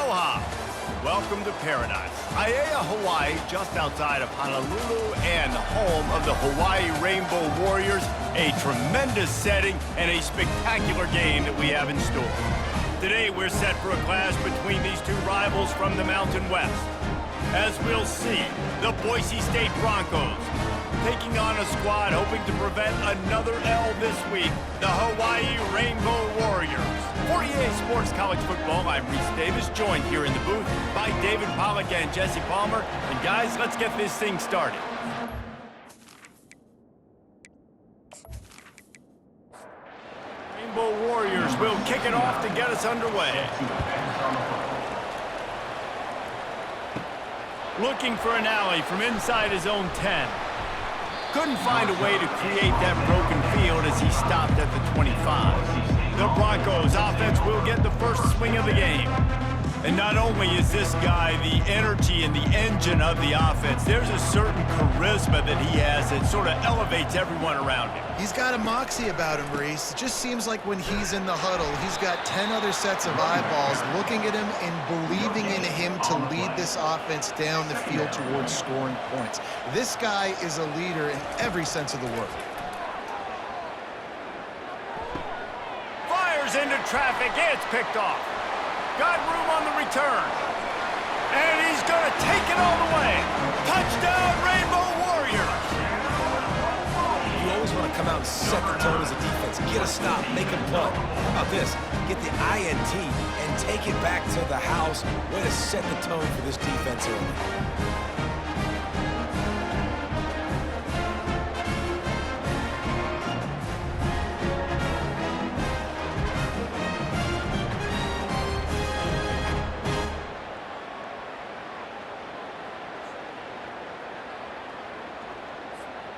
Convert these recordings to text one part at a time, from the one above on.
Aloha! Welcome to paradise. Aiea, Hawaii, just outside of Honolulu and the home of the Hawaii Rainbow Warriors. A tremendous setting and a spectacular game that we have in store. Today, we're set for a clash between these two rivals from the Mountain West. As we'll see, the Boise State Broncos taking on a squad hoping to prevent another L this week, the Hawaii Rainbow Warriors. For EA Sports College Football, I'm Reese Davis, joined here in the booth by David Pollack and Jesse Palmer. And guys, let's get this thing started. Rainbow Warriors will kick it off to get us underway. Looking for an alley from inside his own 10. Couldn't find a way to create that broken field as he stopped at the 25. The Broncos offense will get the first swing of the game. And not only is this guy the energy and the engine of the offense, there's a certain charisma that he has that sort of elevates everyone around him. He's got a moxie about him, Reese. It just seems like when he's in the huddle, he's got 10 other sets of eyeballs looking at him and believing in him to lead this offense down the field towards scoring points. This guy is a leader in every sense of the word. Fires into traffic, it's picked off. Got room on the return. And he's going to take it all the way. Touchdown, Rainbow Warriors! You always want to come out and set the tone as a defense. Get a stop, make a punt. How about this? Get the INT and take it back to the house. Way to set the tone for this defense early.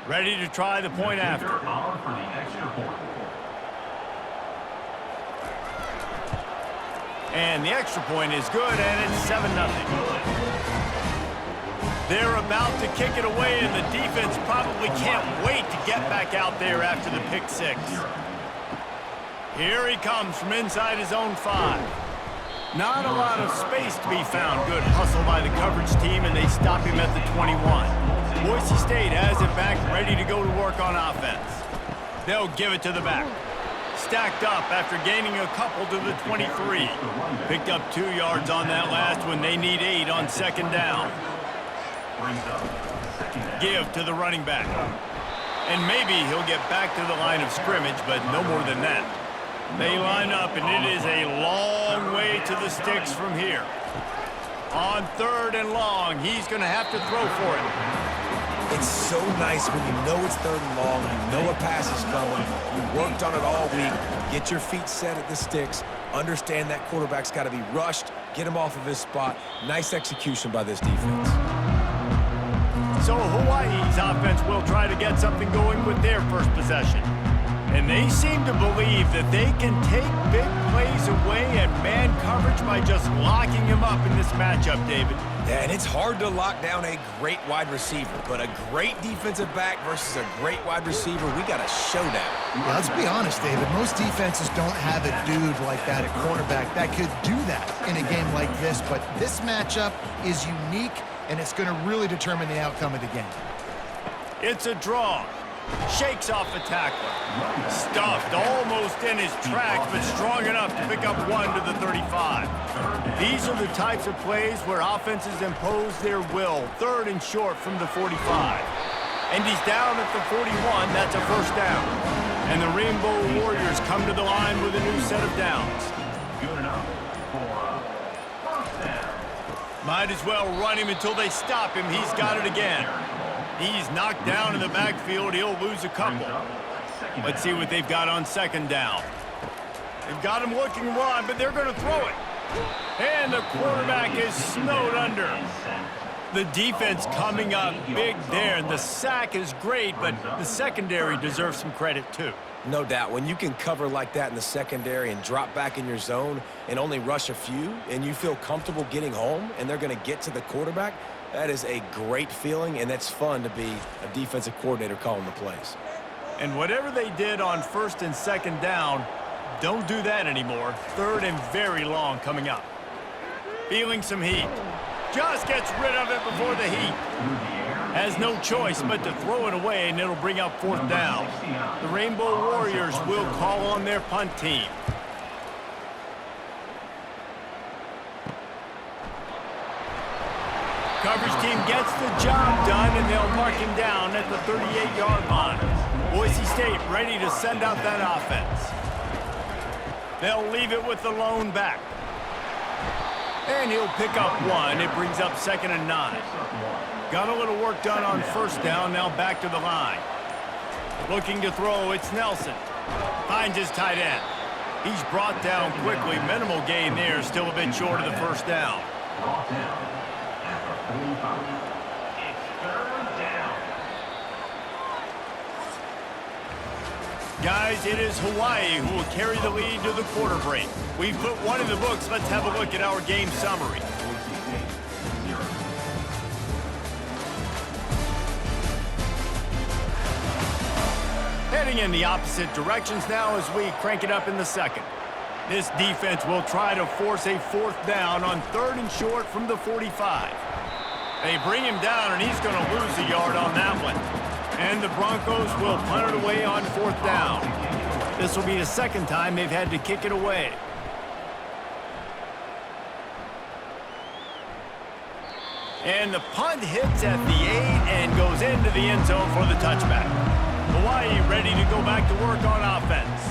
Ready to try the point after. And the extra point is good, and it's 7-0. They're about to kick it away, and the defense probably can't wait to get back out there after the pick six. Here he comes from inside his own 5. Not a lot of space to be found. Good hustle by the coverage team, and they stop him at the 21. Boise State has it back, ready to go to work on offense. They'll give it to the back. Stacked up after gaining a couple to the 23. Picked up 2 yards on that last one. They need 8 on second down. Give to the running back. And maybe he'll get back to the line of scrimmage, but no more than that. They line up, and it is a long way to the sticks from here. On 3rd and long, he's going to have to throw for it. It's so nice when you know it's 3rd and long, you know a pass is coming, you worked on it all week, get your feet set at the sticks, understand that quarterback's got to be rushed, get him off of his spot. Nice execution by this defense. So Hawaii's offense will try to get something going with their first possession. And they seem to believe that they can take big plays away and man coverage by just locking him up in this matchup, David. Yeah, and it's hard to lock down a great wide receiver, but a great defensive back versus a great wide receiver, we got a showdown. Yeah, let's be honest, David. Most defenses don't have a dude like that at cornerback that could do that in a game like this, but this matchup is unique, and it's going to really determine the outcome of the game. It's a draw. Shakes off the tackler. Stuffed almost in his tracks, but strong enough to pick up 1 to the 35. These are the types of plays where offenses impose their will. 3rd and short from the 45. And he's down at the 41. That's a first down. And the Rainbow Warriors come to the line with a new set of downs. Good enough for first down. Might as well run him until they stop him. He's got it again. He's knocked down in the backfield. He'll lose a couple. Let's see what they've got on second down. They've got him looking wide, but they're going to throw it. And the quarterback is snowed under. The defense coming up big there. And the sack is great, but the secondary deserves some credit too. No doubt. When you can cover like that in the secondary and drop back in your zone and only rush a few, and you feel comfortable getting home, and they're going to get to the quarterback, that is a great feeling, and that's fun to be a defensive coordinator calling the plays. And whatever they did on 1st and 2nd down, don't do that anymore. 3rd and very long coming up. Feeling some heat. Just gets rid of it before the heat. Has no choice but to throw it away, and it'll bring up 4th down. The Rainbow Warriors will call on their punt team. Coverage team gets the job done, and they'll mark him down at the 38-yard line. Boise State ready to send out that offense. They'll leave it with the lone back. And he'll pick up 1. It brings up 2nd and 9. Got a little work done on 1st down, now back to the line. Looking to throw, it's Nelson. Finds his tight end. He's brought down quickly. Minimal gain there, still a bit short of the 1st down. Guys, it is Hawaii who will carry the lead to the quarter break. We've put 1 in the books. Let's have a look at our game summary. Heading in the opposite directions now as we crank it up in the 2nd. This defense will try to force a 4th down on 3rd and short from the 45. They bring him down, and he's going to lose a yard on that one. And the Broncos will punt it away on 4th down. This will be the 2nd time they've had to kick it away. And the punt hits at the 8 and goes into the end zone for the touchback. Hawaii ready to go back to work on offense.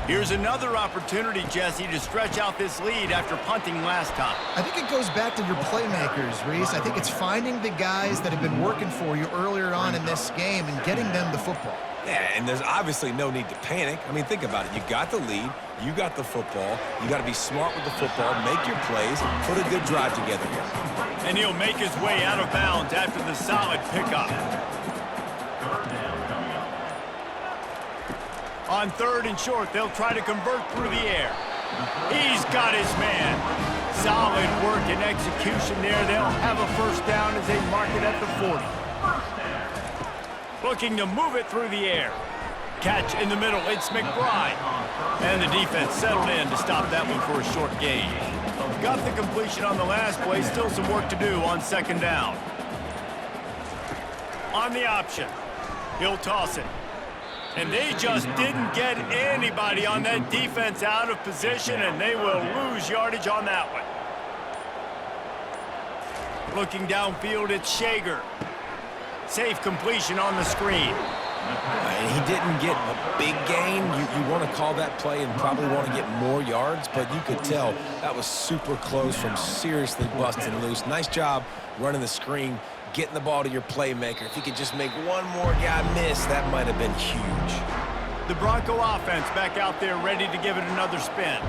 Here's another opportunity, Jesse, to stretch out this lead after punting last time. I think it goes back to your playmakers, Reese. I think it's finding the guys that have been working for you earlier on in this game and getting them the football. Yeah, and there's obviously no need to panic. I mean, think about it. You got the lead. You got the football. You got to be smart with the football, make your plays, put a good drive together here. And he'll make his way out of bounds after the solid pickup. On 3rd and short, they'll try to convert through the air. He's got his man. Solid work and execution there. They'll have a 1st down as they mark it at the 40. Looking to move it through the air. Catch in the middle. It's McBride. And the defense settled in to stop that one for a short gain. Got the completion on the last play. Still some work to do on 2nd down. On the option. He'll toss it. And they just didn't get anybody on that defense out of position, and they will lose yardage on that one. Looking downfield, it's Shager. Safe completion on the screen. And he didn't get a big gain. You want to call that play and probably want to get more yards, but you could tell that was super close from seriously busting loose. Nice job running the screen, getting the ball to your playmaker. If you could just make one more guy miss, that might have been huge. The Bronco offense back out there ready to give it another spin.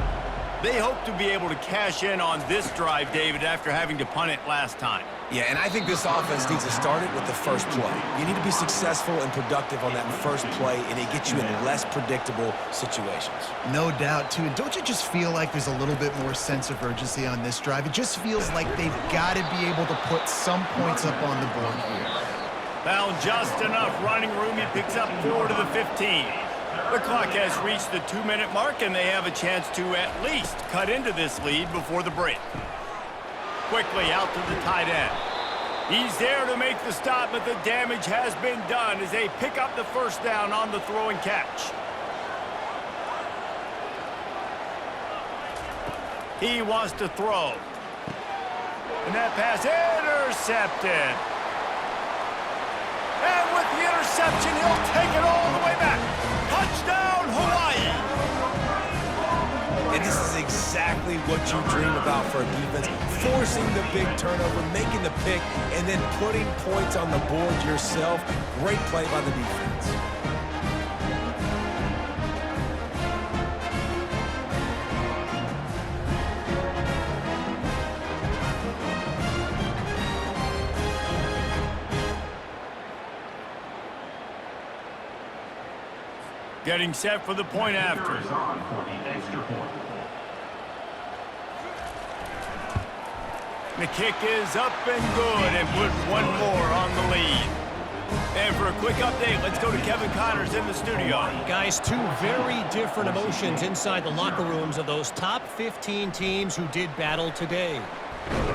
They hope to be able to cash in on this drive, David, after having to punt it last time. Yeah, and I think this offense needs to start it with the first play. You need to be successful and productive on that first play, and it gets you in less predictable situations. No doubt, too. And don't you just feel like there's a little bit more sense of urgency on this drive? It just feels like they've got to be able to put some points up on the board here. Found just enough running room. He picks up 4 to the 15. The clock has reached the 2-minute mark, and they have a chance to at least cut into this lead before the break. Quickly out to the tight end. He's there to make the stop, but the damage has been done as they pick up the 1st down on the throw and catch. He wants to throw. And that pass intercepted. And with the interception, he'll take it all the way back. Touchdown, Hawaii! And this is exactly what you dream about for a defense. Forcing the big turnover, making the pick, and then putting points on the board yourself. Great play by the defense. Getting set for the point after. The kick is up and good, and put one more on the lead. And for a quick update, let's go to Kevin Connors in the studio. Guys, 2 very different emotions inside the locker rooms of those top 15 teams who did battle today.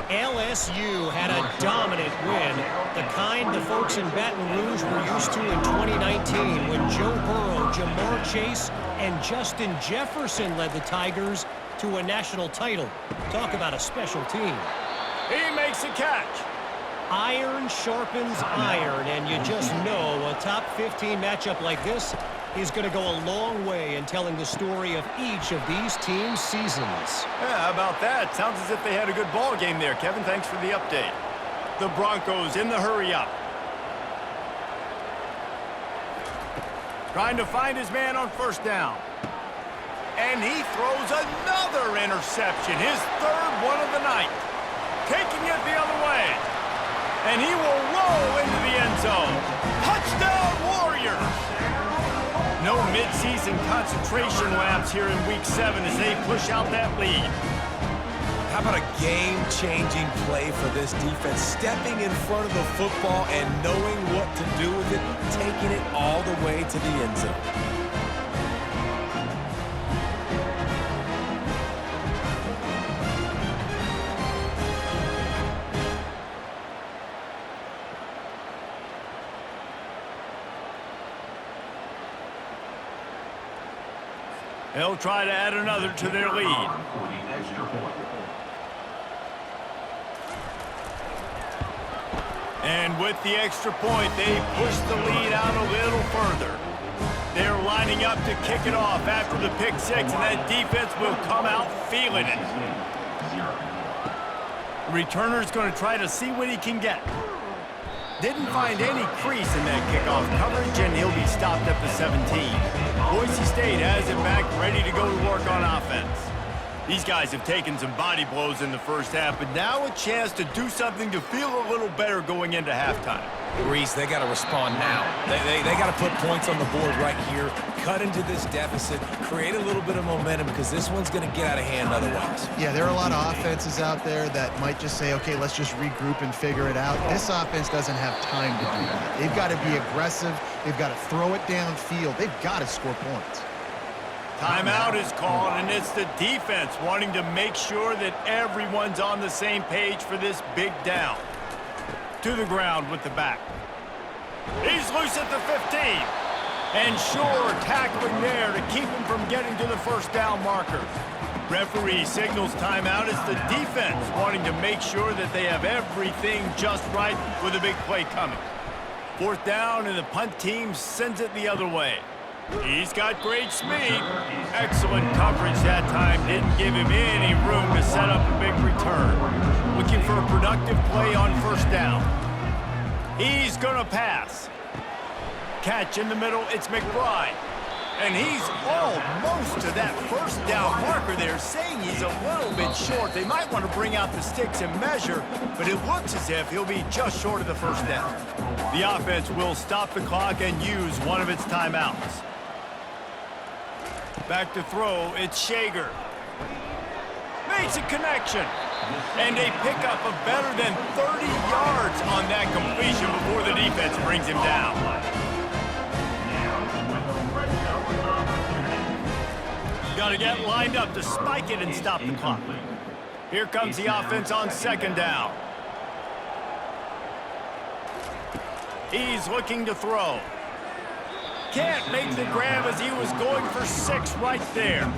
LSU had a dominant win, the kind the folks in Baton Rouge were used to in 2019 when Joe Burrow, Jamar Chase, and Justin Jefferson led the Tigers to a national title. Talk about a special team. He makes a catch. Iron sharpens iron, and you just know a top 15 matchup like this is going to go a long way in telling the story of each of these teams' seasons. Yeah, how about that? Sounds as if they had a good ball game there, Kevin. Thanks for the update. The Broncos in the hurry up. Trying to find his man on first down. And he throws another interception, his third one of the night. Taking it the other way. And he will roll into the end zone. Touchdown, Warriors! No midseason concentration lapse here in Week 7 as they push out that lead. How about a game-changing play for this defense? Stepping in front of the football and knowing what to do with it, taking it all the way to the end zone. They'll try to add another to their lead. And with the extra point, they push the lead out a little further. They're lining up to kick it off after the pick six, and that defense will come out feeling it. The returner's going to try to see what he can get. Didn't find any crease in that kickoff coverage, and he'll be stopped at the 17. Boise State has it back, ready to go to work on offense. These guys have taken some body blows in the first half, but now a chance to do something to feel a little better going into halftime. Reese, they got to respond now. They got to put points on the board right here, cut into this deficit, create a little bit of momentum because this one's going to get out of hand otherwise. Yeah, there are a lot of offenses out there that might just say, okay, let's just regroup and figure it out. This offense doesn't have time to do that. They've got to be aggressive. They've got to throw it downfield. They've got to score points. Timeout is called, and it's the defense wanting to make sure that everyone's on the same page for this big down. To the ground with the back. He's loose at the 15. And sure, tackling there to keep him from getting to the first down marker. Referee signals timeout. It's the defense wanting to make sure that they have everything just right with a big play coming. Fourth down, and the punt team sends it the other way. He's got great speed. Excellent coverage that time. Didn't give him any room to set up a big return. Looking for a productive play on first down. He's going to pass. Catch in the middle. It's McBride. And he's almost to that first down marker there, saying he's a little bit short. They might want to bring out the sticks and measure, but it looks as if he'll be just short of the first down. The offense will stop the clock and use one of its timeouts. Back to throw, it's Shager. Makes a connection. And a pickup of better than 30 yards on that completion before the defense brings him down. Got to get lined up to spike it and stop the clock. Here comes the offense on second down. He's looking to throw. Can't make the grab as he was going for 6 right there.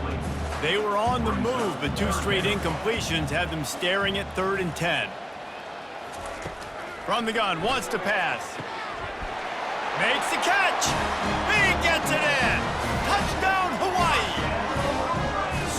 They were on the move, but 2 straight incompletions have them staring at 3rd and 10. From the gun, wants to pass. Makes the catch. He gets it in. Touchdown, Hawaii.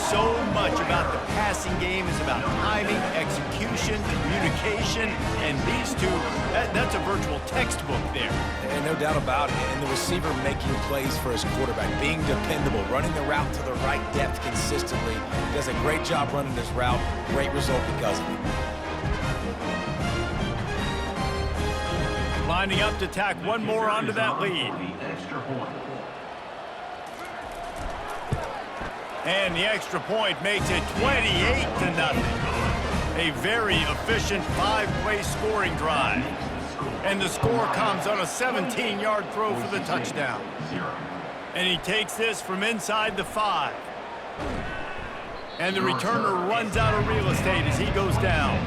So much about the passing game is about timing, execution, communication, and these two, that's a virtual textbook there. And no doubt about it. And the receiver making plays for his quarterback, being dependable, running the route to the right depth consistently. Does a great job running this route. Great result because of it. Lining up to tack one more onto that lead. And the extra point makes it 28-0. A very efficient 5-play scoring drive. And the score comes on a 17-yard throw for the touchdown. And he takes this from inside the 5. And the returner runs out of real estate as he goes down.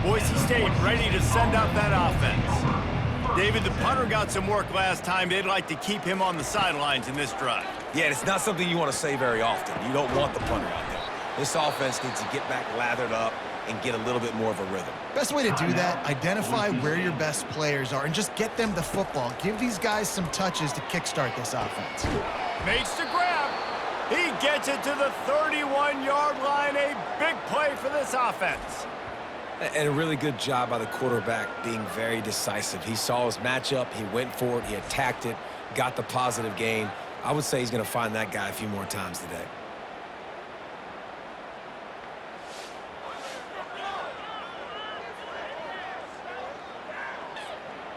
Boise State ready to send out that offense. David, the punter got some work last time. They'd like to keep him on the sidelines in this drive. Yeah, it's not something you want to say very often. You don't want the punter out there. This offense needs to get back lathered up and get a little bit more of a rhythm. Best way to do that, identify where your best players are and just get them the football. Give these guys some touches to kickstart this offense. Makes the grab. He gets it to the 31-yard line. A big play for this offense. And a really good job by the quarterback being very decisive. He saw his matchup, he went for it, he attacked it, got the positive gain. I would say he's going to find that guy a few more times today.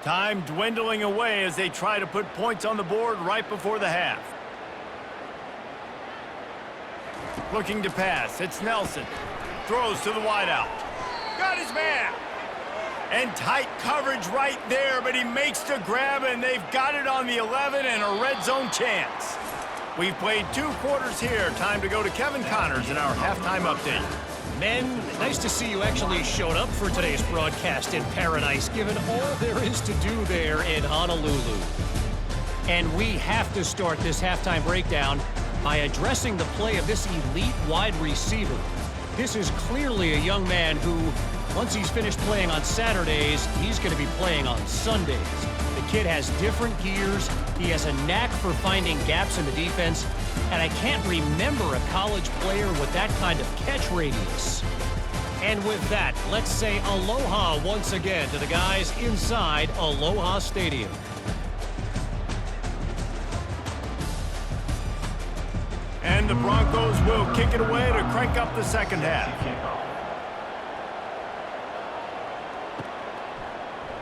Time dwindling away as they try to put points on the board right before the half. Looking to pass, it's Nelson. Throws to the wideout. Got his man. And tight coverage right there, but he makes the grab, and they've got it on the 11 and a red zone chance. We've played 2 quarters here. Time to go to Kevin Connors in our halftime update. Men, nice to see you actually showed up for today's broadcast in Paradise, given all there is to do there in Honolulu. And we have to start this halftime breakdown by addressing the play of this elite wide receiver. This is clearly a young man who, once he's finished playing on Saturdays, he's going to be playing on Sundays. The kid has different gears. He has a knack for finding gaps in the defense. And I can't remember a college player with that kind of catch radius. And with that, let's say aloha once again to the guys inside Aloha Stadium. And the Broncos will kick it away to crank up the second half.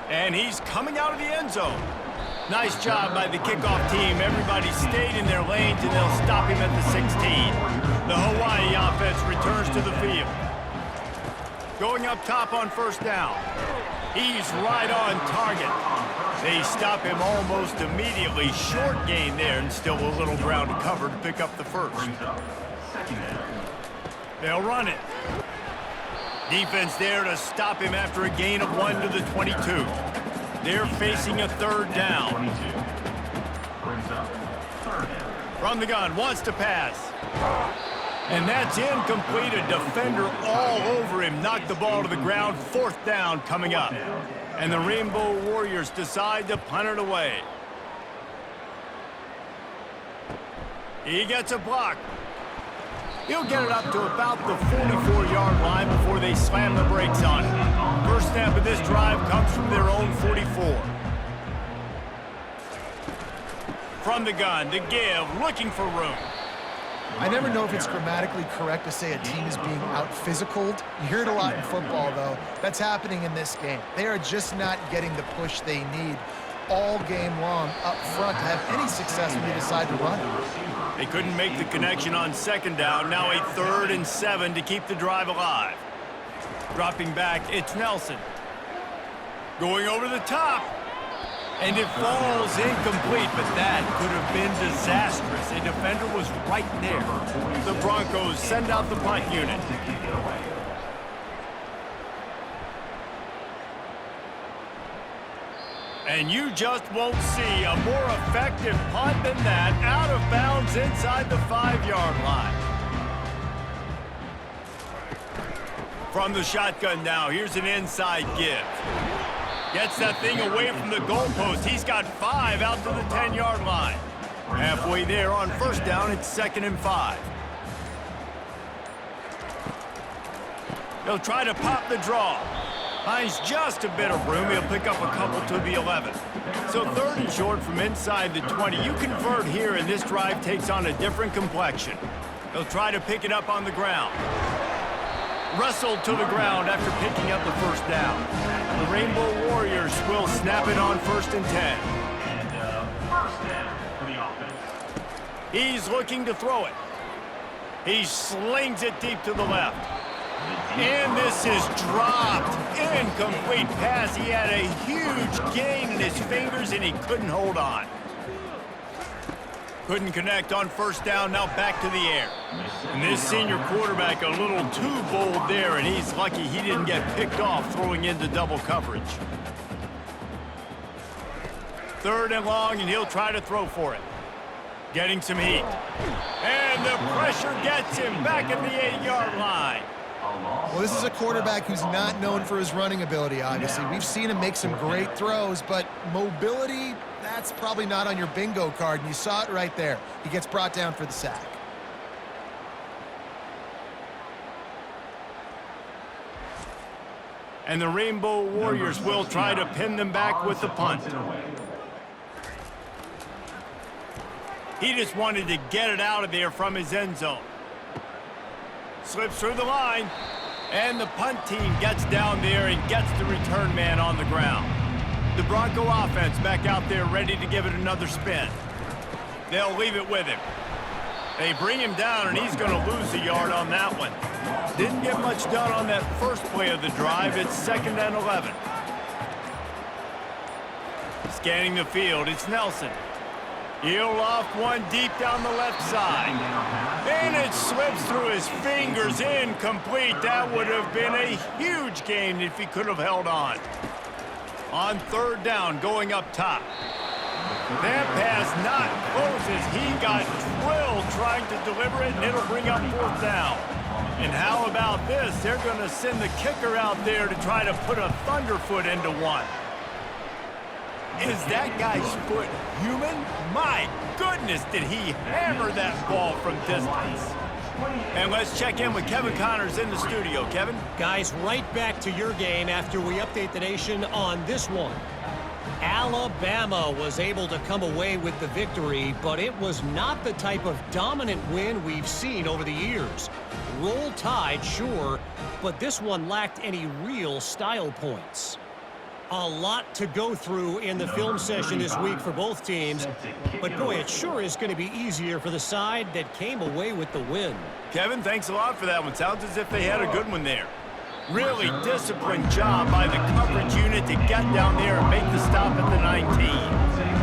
And he's coming out of the end zone. Nice job by the kickoff team. Everybody stayed in their lanes, and they'll stop him at the 16. The Hawaii offense returns to the field. Going up top on first down. He's right on target. They stop him almost immediately. Short gain there, and still a little ground to cover to pick up the first. They'll run it. Defense there to stop him after a gain of 1 to the 22. They're facing a third down. From the gun, wants to pass. And that's incomplete. A defender all over him. Knocked the ball to the ground. Fourth down coming up. And the Rainbow Warriors decide to punt it away. He gets a block. He'll get it up to about the 44-yard line before they slam the brakes on it. First snap of this drive comes from their own 44. From the gun, to give, looking for room. I never know if it's grammatically correct to say a team is being out-physicaled. You hear it a lot in football, though. That's happening in this game. They are just not getting the push they need all game long up front to have any success when they decide to run. They couldn't make the connection on second down. Now a 3rd and 7 to keep the drive alive. Dropping back, it's Nelson. Going over the top. And it falls incomplete, but that could have been disastrous. A defender was right there. The Broncos send out the punt unit. And you just won't see a more effective punt than that, out of bounds inside the 5-yard line. From the shotgun now, here's an inside give. Gets that thing away from the goalpost. He's got 5 out to the 10-yard line. Halfway there on first down, it's 2nd and 5. He'll try to pop the draw. Finds just a bit of room. He'll pick up a couple to the 11. So 3rd and short from inside the 20. You convert here, and this drive takes on a different complexion. He'll try to pick it up on the ground. Wrestled to the ground after picking up the first down. The Rainbow Warriors will snap it on 1st and 10. First down for the offense. He's looking to throw it. He slings it deep to the left. And this is dropped. Incomplete pass. He had a huge gain in his fingers, and he couldn't hold on. Couldn't connect on first down, now back to the air. And this senior quarterback a little too bold there, and he's lucky he didn't get picked off throwing into double coverage. 3rd and long, and he'll try to throw for it. Getting some heat. And the pressure gets him back at the 8-yard line. Well, this is a quarterback who's not known for his running ability, obviously. We've seen him make some great throws, but mobility, that's probably not on your bingo card, and you saw it right there. He gets brought down for the sack. And the Rainbow Warriors will try to pin them back with the punt. He just wanted to get it out of there from his end zone. Slips through the line, and the punt team gets down there and gets the return man on the ground. The Bronco offense back out there ready to give it another spin. They'll leave it with him. They bring him down, and he's going to lose a yard on that one. Didn't get much done on that first play of the drive. It's 2nd and 11. Scanning the field, it's Nelson. He'll loft one deep down the left side. And it slips through his fingers, incomplete. That would have been a huge gain if he could have held on. On 3rd down, going up top. That pass not close as he got drilled trying to deliver it, and it'll bring up 4th down. And how about this? They're going to send the kicker out there to try to put a thunderfoot into one. Is that guy's foot human? My goodness, did he hammer that ball from distance. And let's check in with Kevin Connors in the studio. Kevin? Guys, right back to your game after we update the nation on this one. Alabama was able to come away with the victory, but it was not the type of dominant win we've seen over the years. Roll Tide, sure, but this one lacked any real style points. A lot to go through in the film session this week for both teams, but boy, it sure is going to be easier for the side that came away with the win. Kevin, thanks a lot for that one. Sounds as if they had a good one there. Really disciplined job by the coverage unit to get down there and make the stop at the 19.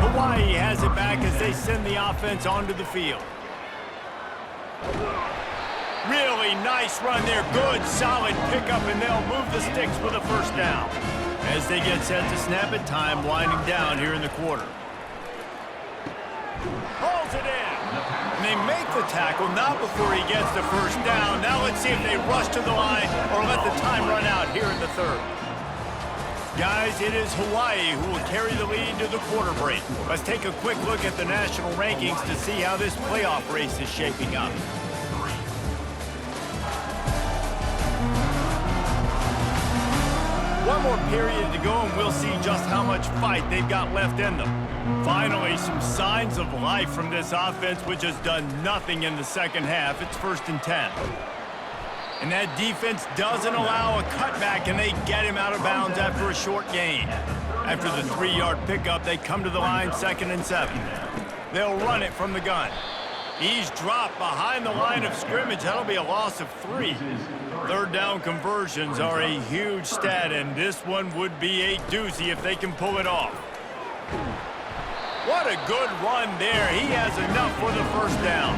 Hawaii has it back as they send the offense onto the field. Really nice run there. Good, solid pickup, and they'll move the sticks with a 1st down. As they get set to snap it, time winding down here in the quarter. Pulls it in. And they make the tackle, not before he gets the 1st down. Now let's see if they rush to the line or let the time run out here in the 3rd. Guys, it is Hawaii who will carry the lead to the quarter break. Let's take a quick look at the national rankings to see how this playoff race is shaping up. One more period to go, and we'll see just how much fight they've got left in them. Finally, some signs of life from this offense, which has done nothing in the 2nd half. It's 1st and 10. And that defense doesn't allow a cutback, and they get him out of bounds after a short gain. After the 3-yard pickup, they come to the line 2nd and 7. They'll run it from the gun. He's dropped behind the line of scrimmage. That'll be a loss of 3. 3rd down conversions are a huge stat, and this one would be a doozy if they can pull it off. What a good run there. He has enough for the 1st down.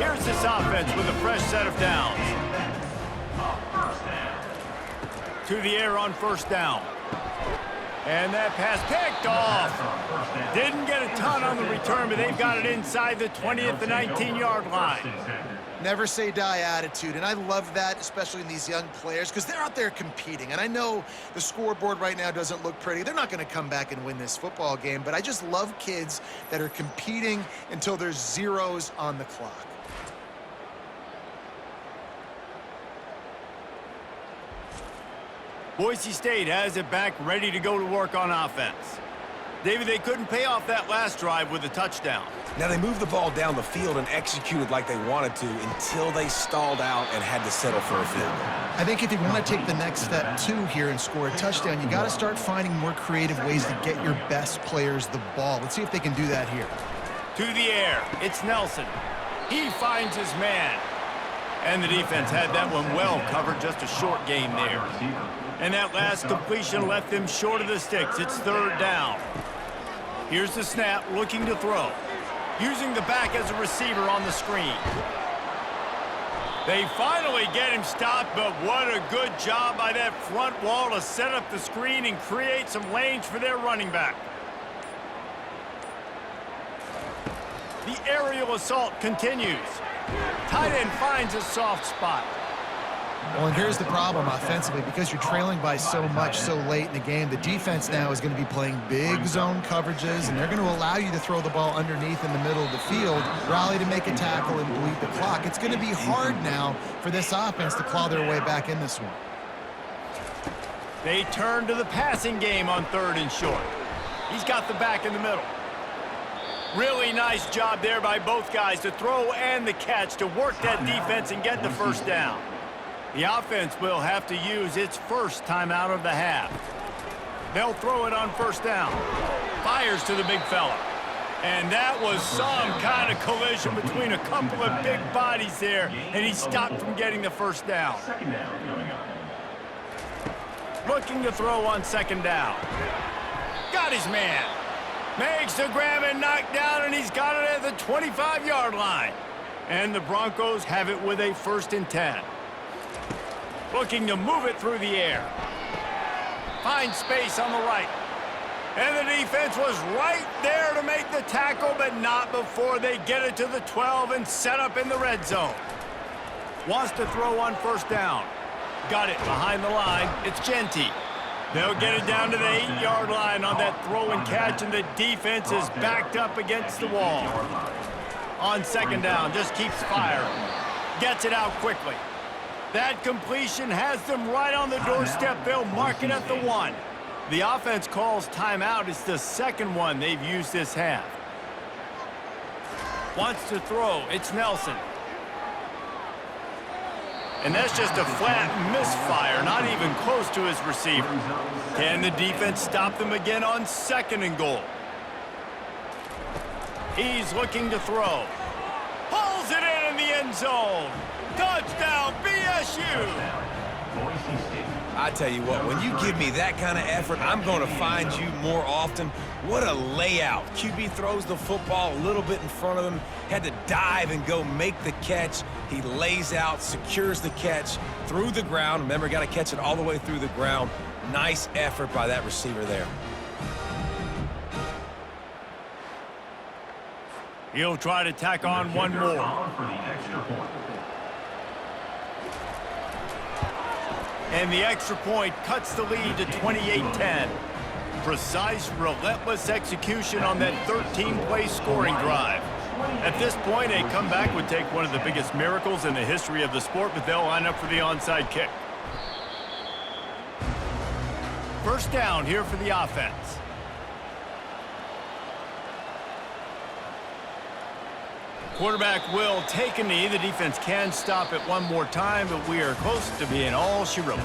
Here's this offense with a fresh set of downs. To the air on 1st down. And that pass picked off. Didn't get a ton on the return, but they've got it inside the 20 at the 19-yard line. Never say die attitude, and I love that, especially in these young players, because they're out there competing. And I know the scoreboard right now doesn't look pretty. They're not going to come back and win this football game, but I just love kids that are competing until there's zeros on the clock. Boise State has it back, ready to go to work on offense. David, they couldn't pay off that last drive with a touchdown. Now, they moved the ball down the field and executed like they wanted to until they stalled out and had to settle for a field goal. I think if you want to take the next step, too, here and score a touchdown, you got to start finding more creative ways to get your best players the ball. Let's see if they can do that here. To the air, it's Nelson. He finds his man. And the defense had that one well covered, just a short gain there. And that last completion left them short of the sticks. It's 3rd down. Here's the snap, looking to throw. using the back as a receiver on the screen. They finally get him stopped, but what a good job by that front wall to set up the screen and create some lanes for their running back. The aerial assault continues. Tight end finds a soft spot. Well, and here's the problem offensively. Because you're trailing by so much so late in the game, the defense now is going to be playing big zone coverages, and they're going to allow you to throw the ball underneath in the middle of the field, rally to make a tackle, and bleed the clock. It's going to be hard now for this offense to claw their way back in this one. They turn to the passing game on 3rd and short. He's got the back in the middle. Really nice job there by both guys to throw and the catch to work that defense and get the first down. The offense will have to use its first timeout of the half. They'll throw it on 1st down. Fires to the big fella. And that was some kind of collision between a couple of big bodies there, and he stopped from getting the first down. Second down coming up. Looking to throw on 2nd down. Got his man. Makes the grab and knock down, and he's got it at the 25-yard line. And the Broncos have it with a 1st and 10. Looking to move it through the air. Finds space on the right. And the defense was right there to make the tackle, but not before they get it to the 12 and set up in the red zone. Wants to throw on 1st down. Got it behind the line. It's Genty. They'll get it down to the 8-yard line on that throw and catch, and the defense is backed up against the wall. On 2nd down, just keeps firing. Gets it out quickly. That completion has them right on the doorstep. They'll mark it at the 1. The offense calls timeout. It's the 2nd one they've used this half. Wants to throw. It's Nelson. And that's just a flat misfire, not even close to his receiver. Can the defense stop them again on 2nd and goal? He's looking to throw. Pulls it in the end zone. Touchdown, BSU! Boise State. I tell you what, when you give me that kind of effort, I'm going to find you more often. What a layout. QB throws the football a little bit in front of him, had to dive and go make the catch. He lays out, secures the catch through the ground. Remember, got to catch it all the way through the ground. Nice effort by that receiver there. He'll try to tack on one more. For the extra point. And the extra point cuts the lead to 28-10. Precise, relentless execution on that 13-play scoring drive. At this point, a comeback would take one of the biggest miracles in the history of the sport, but they'll line up for the onside kick. 1st down here for the offense. Quarterback will take a knee. The defense can stop it one more time, but we are close to being all she wrote.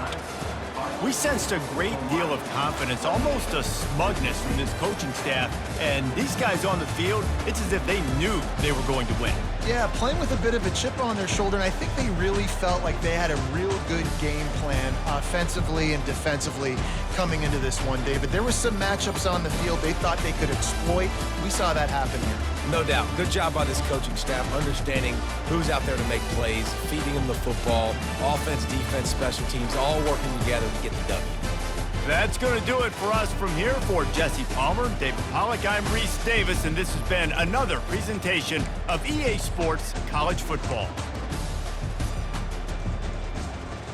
We sensed a great deal of confidence, almost a smugness from this coaching staff. And these guys on the field, it's as if they knew they were going to win. Yeah, playing with a bit of a chip on their shoulder, and I think they really felt like they had a real good game plan offensively and defensively coming into this one, David. There were some matchups on the field they thought they could exploit. We saw that happen here. No doubt. Good job by this coaching staff, understanding who's out there to make plays, feeding them the football, offense, defense, special teams, all working together to get the W. That's going to do it for us from here. For Jesse Palmer, David Pollack, I'm Reese Davis, and this has been another presentation of EA Sports College Football.